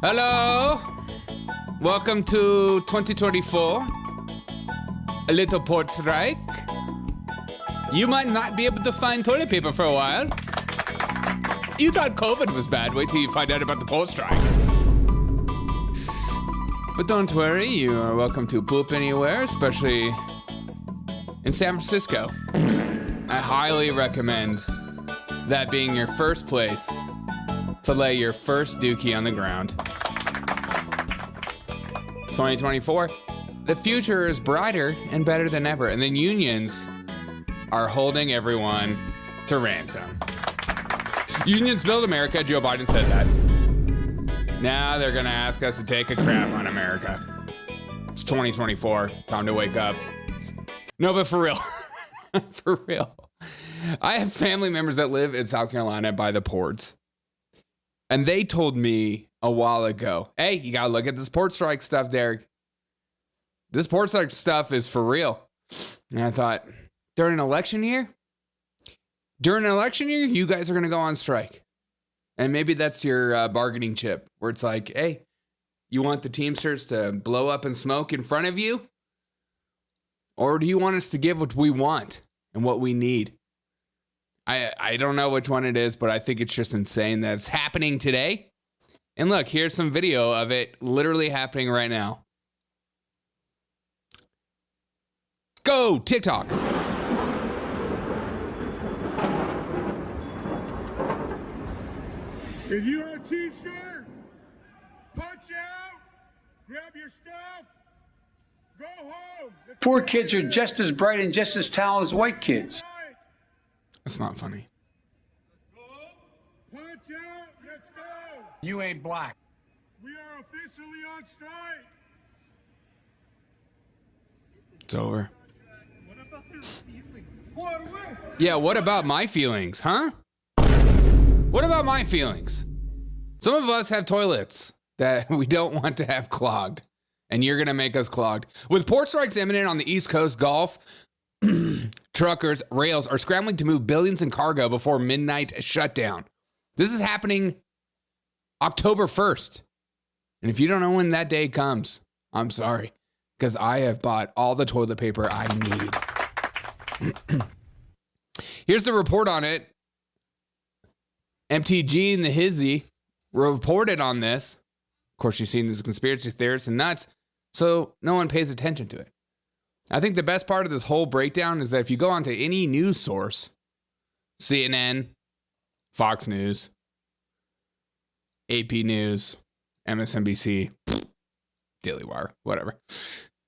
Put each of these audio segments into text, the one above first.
Hello. Welcome to 2024. A little port strike. You might not be able to find toilet paper for a while. You thought COVID was bad. Wait till you find out about the port strike. But don't worry, you are welcome to poop anywhere, especially in San Francisco. I highly recommend that being your first place to lay your first dookie on the ground. 2024, the future is brighter and better than ever, and the unions are holding everyone to ransom. Unions build America, Joe Biden said that. Now they're gonna ask us to take a crap on America. It's 2024, time to wake up. No, but for real, for real. I have family members that live in South Carolina by the ports. And they told me a while ago, hey, you gotta look at this port strike stuff, Derek. This port strike stuff is for real. And I thought, during an election year? During an election year, you guys are gonna go on strike. And maybe that's your bargaining chip, where it's like, hey, you want the Teamsters to blow up in smoke in front of you? Or do you want us to give what we want and what we need? I don't know which one it is, but I think it's just insane that it's happening today. And look, here's some video of it literally happening right now. Go, TikTok. If you're a Teamster, punch out, grab your stuff, go home. Poor kids are just as bright and just as talented as white kids. That's not funny. Punch out, let's go. You ain't black. We are officially on strike. It's over. What about their feelings? What away? Yeah, what about my feelings, huh? What about my feelings? Some of us have toilets that we don't want to have clogged, and you're going to make us clogged. With port strikes imminent on the East Coast Gulf, truckers, rails are scrambling to move billions in cargo before midnight shutdown. This is happening October 1st. And if you don't know when that day comes, I'm sorry, because I have bought all the toilet paper I need. Here's the report on it. MTG and the Hizzy reported on this. Of course, you've seen these conspiracy theorists and nuts, so no one pays attention to it. I think the best part of this whole breakdown is that if you go onto any news source, CNN, Fox News, AP News, MSNBC, Daily Wire, whatever.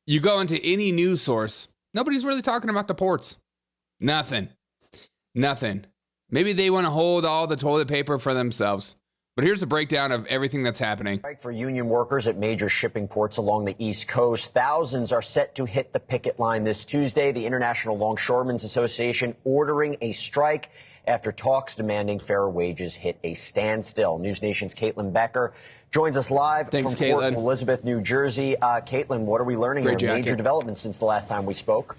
You go into any news source, nobody's really talking about the ports. Nothing. Maybe they want to hold all the toilet paper for themselves. But here's a breakdown of everything that's happening. For union workers at major shipping ports along the East Coast, thousands are set to hit the picket line this Tuesday. The International Longshoremen Association ordering a strike after talks demanding fairer wages hit a standstill. News Nation's Caitlin Becker joins us live from Port Elizabeth, New Jersey. Caitlin, what are we learning here? Major developments since the last time we spoke.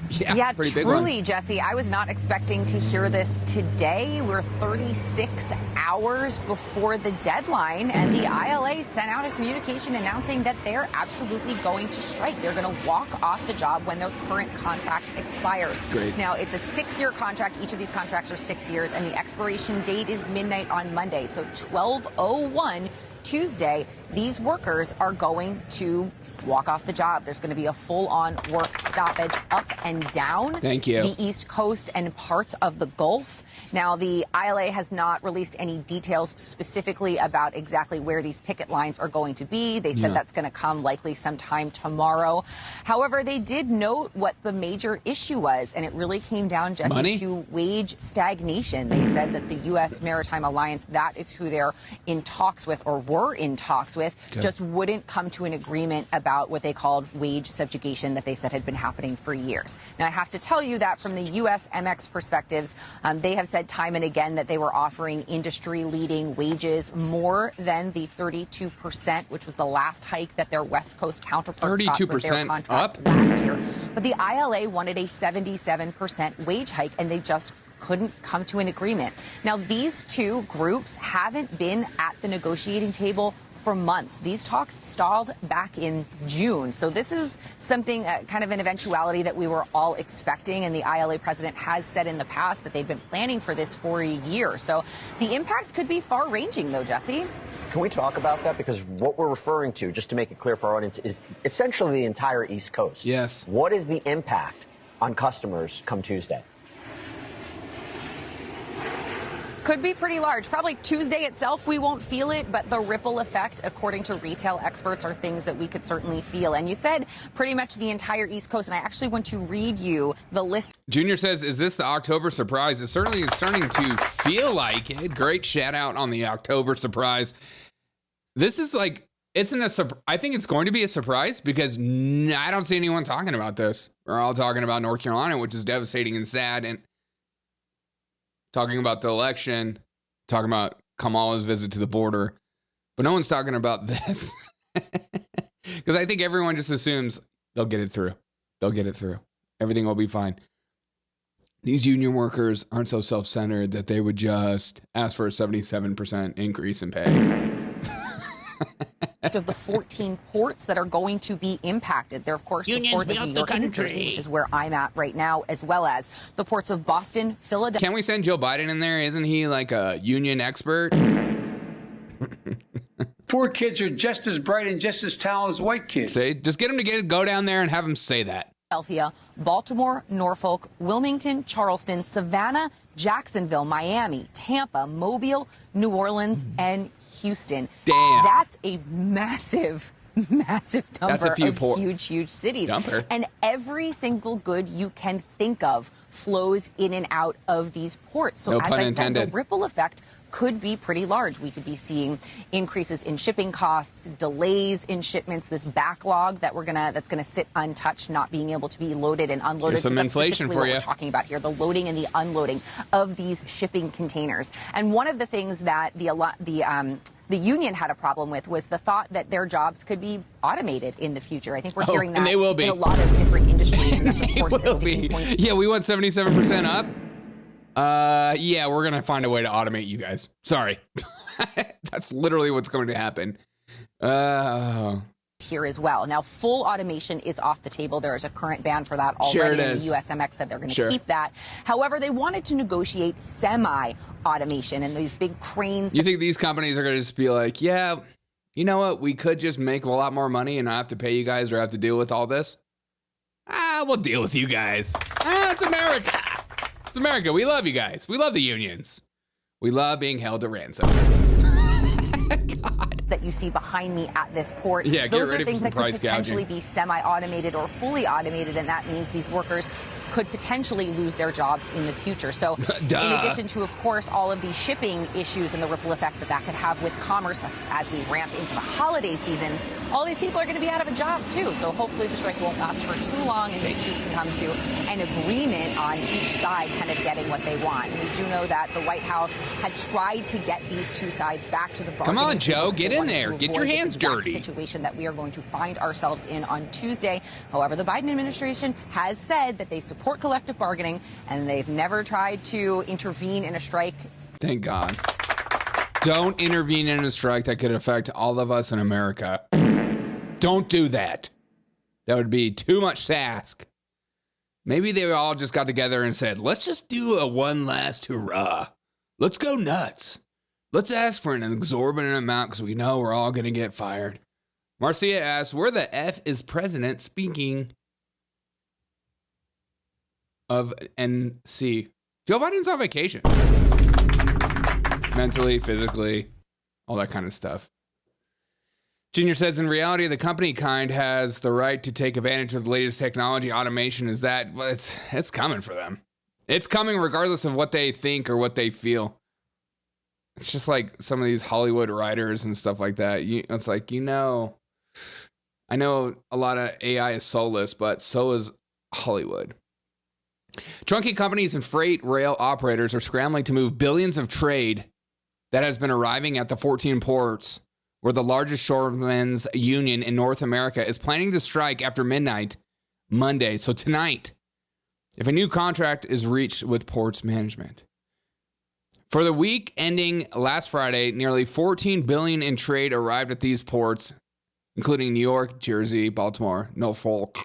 Yeah, truly, Jesse. I was not expecting to hear this today. We're 36 hours before the deadline, and the ILA sent out a communication announcing that they're absolutely going to strike. They're going to walk off the job when their current contract expires. Great. Now, it's a 6-year contract. Each of these contracts are 6 years, and the expiration date is midnight on Monday. So 12:01 Tuesday, these workers are going to walk off the job. There's going to be a full-on work stoppage up and down the East Coast and parts of the Gulf. Now, the ILA has not released any details specifically about exactly where these picket lines are going to be. They said that's going to come likely sometime tomorrow. However, they did note what the major issue was, and it really came down, Jesse, to wage stagnation. They said that the U.S. Maritime Alliance, that is who they're in talks with or were in talks with, just wouldn't come to an agreement about what they called wage subjugation that they said had been happening for years. Now, I have to tell you that from the U.S. MX perspectives, they have said time and again that they were offering industry-leading wages more than the 32%, which was the last hike that their West Coast counterparts got with their contract last year. But the ILA wanted a 77% wage hike, and they just couldn't come to an agreement. Now, these two groups haven't been at the negotiating table for months. These talks stalled back in June. So this is something, kind of an eventuality that we were all expecting. And the ILA president has said in the past that they've been planning for this for a year. So the impacts could be far ranging, though, Jesse. Can we talk about that? Because what we're referring to, just to make it clear for our audience, is essentially the entire East Coast. Yes. What is the impact on customers come Tuesday? Could be pretty large. Probably Tuesday itself, we won't feel it, but the ripple effect, according to retail experts, are things that we could certainly feel. And you said pretty much the entire East Coast, and I actually want to read you the list. Junior says, is this the October surprise? It certainly is starting to feel like it. Great shout out on the October surprise. This is like, I think it's going to be a surprise because I don't see anyone talking about this. We're all talking about North Carolina, which is devastating and sad, and talking about the election, talking about Kamala's visit to the border, but no one's talking about this. Because I think everyone just assumes they'll get it through. They'll get it through. Everything will be fine. These union workers aren't so self-centered that they would just ask for a 77% increase in pay. Of the 14 ports that are going to be impacted. They're, of course, the port of New York and New Jersey, which is where I'm at right now, as well as the ports of Boston, Philadelphia. Can we send Joe Biden in there? Isn't he like a union expert? Poor kids are just as bright and just as talented as white kids. Just get him to go down there and have him say that. Philadelphia, Baltimore, Norfolk, Wilmington, Charleston, Savannah, Jacksonville, Miami, Tampa, Mobile, New Orleans, and Houston. Damn. That's a massive number. That's a few of huge cities. Dumper. And every single good you can think of flows in and out of these ports. So No as pun I intended. said, the ripple effect could be pretty large. We could be seeing increases in shipping costs, delays in shipments, this backlog that's gonna sit untouched, not being able to be loaded and unloaded. Here's some inflation for you. We're talking about here, the loading and the unloading of these shipping containers. And one of the things that the union had a problem with was the thought that their jobs could be automated in the future. I think we're hearing that and they will be. in a lot of different industries. And that's, of course, will a sticking be. point. Yeah, we want 77% up. Yeah, we're going to find a way to automate you guys. Sorry. That's literally what's going to happen. Here as well. Now, full automation is off the table. There is a current ban for that already. Sure it and is. the USMX said they're going to keep that. However, they wanted to negotiate semi-automation and these big cranes. You think these companies are going to just be like, yeah, you know what? We could just make a lot more money and not have to pay you guys or have to deal with all this. We'll deal with you guys. It's America. It's America. We love you guys. We love the unions. We love being held to ransom. God. That you see behind me at this port. Yeah, get those ready are for things some that could price potentially gouging. be semi-automated or fully automated, and that means these workers could potentially lose their jobs in the future. So in addition to, of course, all of these shipping issues and the ripple effect that could have with commerce as we ramp into the holiday season, all these people are going to be out of a job too. So hopefully the strike won't last for too long and these two can come to an agreement on each side kind of getting what they want. And we do know that the White House had tried to get these two sides back to the bargaining Come on, Joe, table. get in there. Get your hands dirty. Situation that we are going to find ourselves in on Tuesday. However, the Biden administration has said that they support collective bargaining and they've never tried to intervene in a strike. Thank God. Don't intervene in a strike that could affect all of us in America. Don't do that. That would be too much to ask. Maybe they all just got together and said, let's just do a one last hurrah. Let's go nuts. Let's ask for an exorbitant amount because we know we're all going to get fired. Marcia asks, where the F is president speaking of NC? Joe Biden's on vacation. Mentally, physically, all that kind of stuff. Junior says, in reality, the company kind has the right to take advantage of the latest technology. Automation is that, well, it's coming for them. It's coming regardless of what they think or what they feel. It's just like some of these Hollywood writers and stuff like that. It's like, I know a lot of AI is soulless, but so is Hollywood. Trunking companies and freight rail operators are scrambling to move billions of trade that has been arriving at the 14 ports where the largest shoremen's union in North America is planning to strike after midnight Monday. So tonight, if a new contract is reached with ports management. For the week ending last Friday, nearly $14 billion in trade arrived at these ports, including New York, Jersey, Baltimore, Norfolk,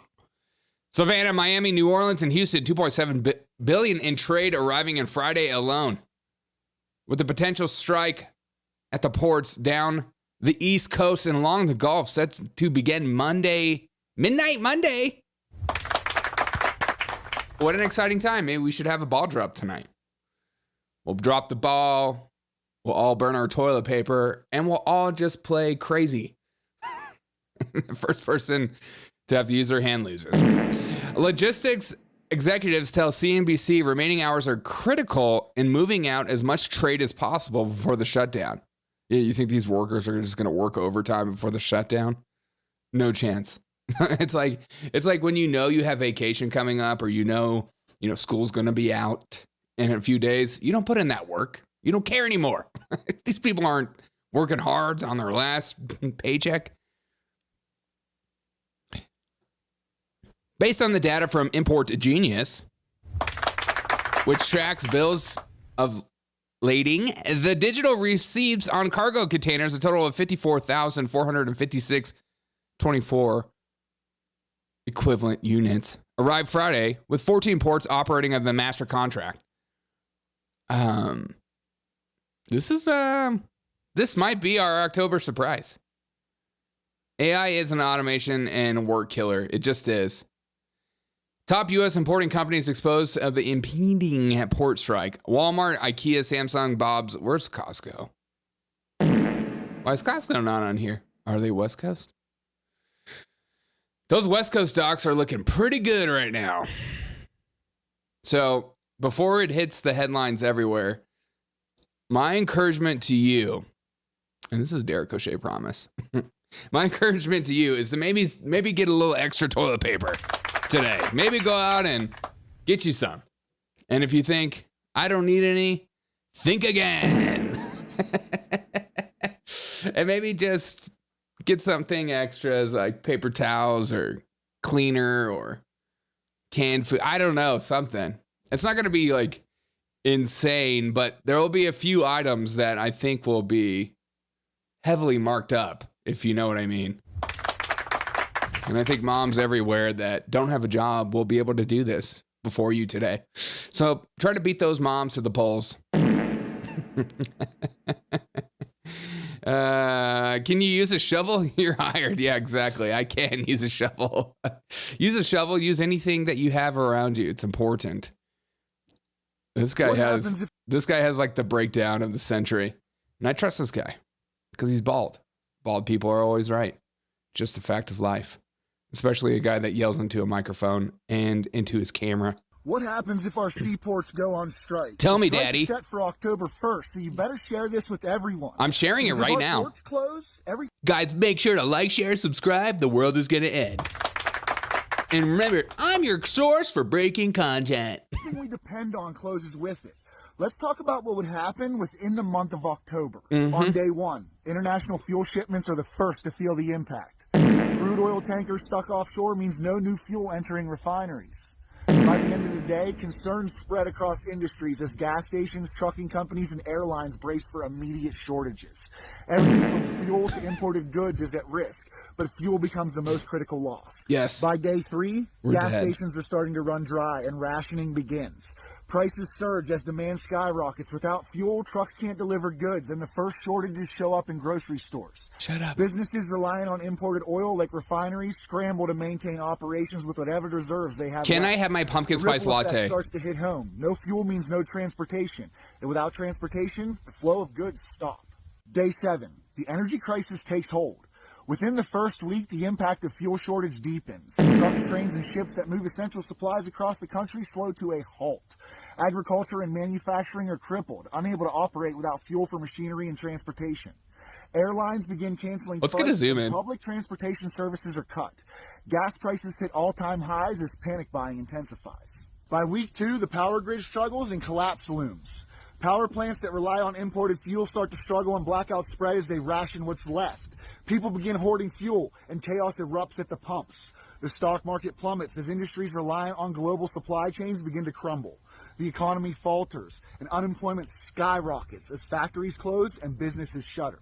Savannah, Miami, New Orleans, and Houston. $2.7 billion in trade arriving on Friday alone, with the potential strike at the ports down the East Coast and along the Gulf set to begin Monday, midnight Monday. What an exciting time. Maybe we should have a ball drop tonight. We'll drop the ball, we'll all burn our toilet paper, and we'll all just play crazy. The first person to have to use their hand loses. Logistics executives tell CNBC remaining hours are critical in moving out as much trade as possible before the shutdown. You think these workers are just going to work overtime before the shutdown? No chance. It's like when you have vacation coming up, or school's going to be out in a few days. You don't put in that work. You don't care anymore. These people aren't working hard on their last paycheck. Based on the data from Import Genius, which tracks bills of lading, the digital receipts on cargo containers, a total of 54,456.24 equivalent units, arrived Friday, with 14 ports operating under the master contract. This might be our October surprise. AI is an automation and work killer. It just is. Top U.S. importing companies exposed of the impending port strike. Walmart, IKEA, Samsung, Bob's. Where's Costco? Why is Costco not on here? Are they West Coast? Those West Coast docks are looking pretty good right now. So before it hits the headlines everywhere, my encouragement to you, and this is Derek O'Shea promise, my encouragement to you is to maybe get a little extra toilet paper today. Maybe go out and get you some. And if you think, I don't need any, think again. And maybe just get something extras like paper towels or cleaner or canned food. I don't know, something. It's not going to be like insane, but there will be a few items that I think will be heavily marked up, if you know what I mean. And I think moms everywhere that don't have a job will be able to do this before you today. So try to beat those moms to the polls. Can you use a shovel? You're hired. Yeah, exactly. I can use a shovel. Use a shovel. Use anything that you have around you. It's important. This guy has like the breakdown of the century. And I trust this guy because he's bald. Bald people are always right. Just a fact of life. Especially a guy that yells into a microphone and into his camera. What happens if our seaports go on strike? Tell me, strike Daddy. Is set for October 1st, so you better share this with everyone. I'm sharing it right now. Ports close, Guys, make sure to like, share, subscribe. The world is going to end. And remember, I'm your source for breaking content. Everything we depend on closes with it. Let's talk about what would happen within the month of October. On day one, international fuel shipments are the first to feel the impact. Crude oil tankers stuck offshore means no new fuel entering refineries. By the end of the day, concerns spread across industries as gas stations, trucking companies, and airlines brace for immediate shortages. Everything from fuel to imported goods is at risk, but fuel becomes the most critical loss. Yes. By day three, gas dead. stations are starting to run dry and rationing begins. Prices surge as demand skyrockets. Without fuel, trucks can't deliver goods, and the first shortages show up in grocery stores. Shut up. Businesses relying on imported oil, like refineries, scramble to maintain operations with whatever reserves they have. Can left. I have my pumpkin The spice ripple effect latte? starts to hit home. No fuel means no transportation, and without transportation, the flow of goods stop. Day 7, the energy crisis takes hold. Within the first week, the impact of fuel shortage deepens. Trucks, trains, and ships that move essential supplies across the country slow to a halt. Agriculture and manufacturing are crippled, unable to operate without fuel for machinery and transportation. Airlines begin canceling Let's flights, get a zoom in. and public transportation services are cut. Gas prices hit all-time highs as panic buying intensifies. By week 2, the power grid struggles and collapse looms. Power plants that rely on imported fuel start to struggle and blackouts spread as they ration what's left. People begin hoarding fuel, and chaos erupts at the pumps. The stock market plummets as industries reliant on global supply chains begin to crumble. The economy falters, and unemployment skyrockets as factories close and businesses shutter.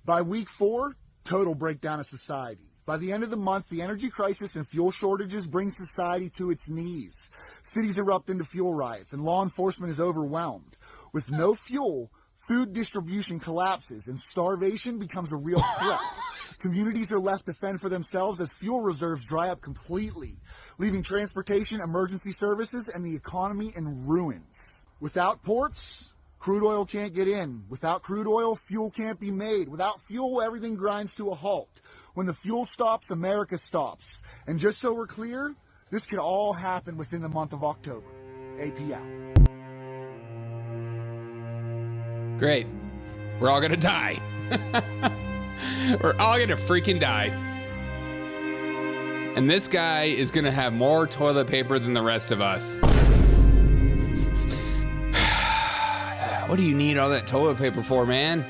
By week 4, total breakdown of society. By the end of the month, the energy crisis and fuel shortages bring society to its knees. Cities erupt into fuel riots, and law enforcement is overwhelmed. With no fuel, food distribution collapses, and starvation becomes a real threat. Communities are left to fend for themselves as fuel reserves dry up completely, leaving transportation, emergency services, and the economy in ruins. Without ports, crude oil can't get in. Without crude oil, fuel can't be made. Without fuel, everything grinds to a halt. When the fuel stops, America stops. And just so we're clear, this could all happen within the month of October. AP out. Great. We're all gonna die. We're all gonna freaking die. And this guy is gonna have more toilet paper than the rest of us. What do you need all that toilet paper for, man?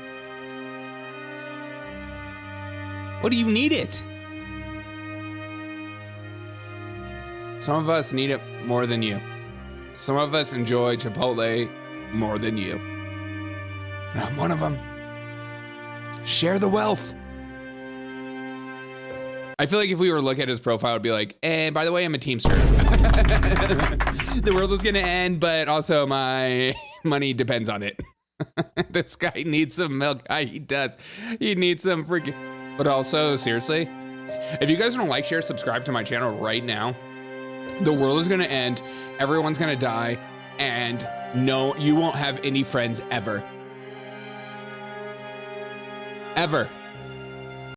What do you need it? Some of us need it more than you. Some of us enjoy Chipotle more than you. And I'm one of them. Share the wealth. I feel like if we were to look at his profile, it'd be like, and by the way, I'm a Teamster. The world is gonna end, but also my money depends on it. This guy needs some milk. He does. He needs some freaking... But also, seriously, if you guys don't like, share, subscribe to my channel right now, the world is gonna end, everyone's gonna die, and no, you won't have any friends ever. Ever.